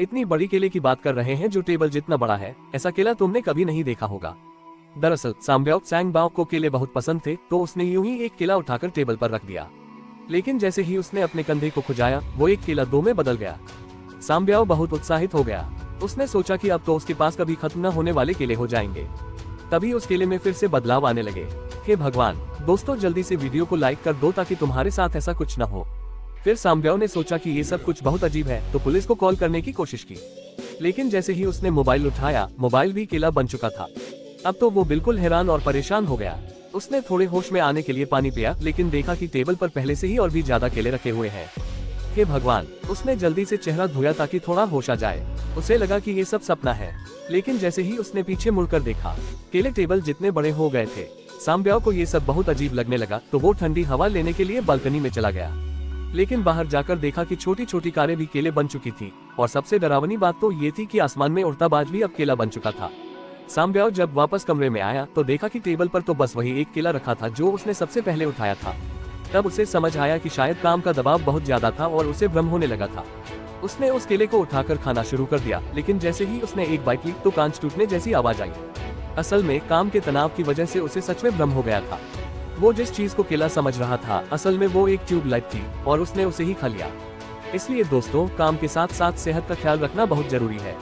इतनी बड़ी केले की बात कर रहे हैं जो टेबल जितना बड़ा है। ऐसा केला तुमने कभी नहीं देखा होगा। दरअसल सांब्याओ सैंगबाओ को केले बहुत पसंद थे, तो उसने यूं ही एक केला उठाकर टेबल पर रख दिया। लेकिन जैसे ही उसने अपने कंधे को खुजाया, वो एक केला दो में बदल गया। सांब्याओ बहुत उत्साहित हो गया। उसने सोचा कि अब तो उसके पास कभी खत्म न होने वाले केले हो जाएंगे। तभी उस केले में फिर से बदलाव आने लगे। हे भगवान! दोस्तों, जल्दी से वीडियो को लाइक कर दो ताकि तुम्हारे साथ ऐसा कुछ न हो। फिर सांब्याओ ने सोचा कि ये सब कुछ बहुत अजीब है, तो पुलिस को कॉल करने की कोशिश की। लेकिन जैसे ही उसने मोबाइल उठाया, मोबाइल भी केला बन चुका था। अब तो वो बिल्कुल हैरान और परेशान हो गया। उसने थोड़े होश में आने के लिए पानी पिया, लेकिन देखा कि टेबल पर पहले से ही और भी ज्यादा केले रखे हुए हैं। हे भगवान! उसने जल्दी से चेहरा धोया ताकि थोड़ा होश आ जाए। उसे लगा कि ये सब सपना है, लेकिन जैसे ही उसने पीछे मुड़कर देखा, केले टेबल जितने बड़े हो गए थे। सांब्याओ को ये सब बहुत अजीब लगने लगा, तो वो ठंडी हवा लेने के लिए बालकनी में चला गया। लेकिन बाहर जाकर देखा कि छोटी छोटी कारें भी केले बन चुकी थी, और सबसे डरावनी बात तो ये थी कि आसमान में उड़ता बाज भी अब केला बन चुका था। सांब्याओ जब वापस कमरे में आया तो देखा कि टेबल पर तो बस वही एक केला रखा था जो उसने सबसे पहले उठाया था। तब उसे समझ आया कि शायद काम का दबाव बहुत ज्यादा था और उसे भ्रम होने लगा था। उसने उस केले को उठाकर खाना शुरू कर दिया, लेकिन जैसे ही उसने एक बाइट ली तो कांच टूटने जैसी आवाज आई। असल में काम के तनाव की वजह से उसे सच में भ्रम हो गया था। वो जिस चीज को केला समझ रहा था, असल में वो एक ट्यूबलाइट थी, और उसने उसे ही खा लिया। इसलिए दोस्तों, काम के साथ साथ सेहत का ख्याल रखना बहुत जरूरी है।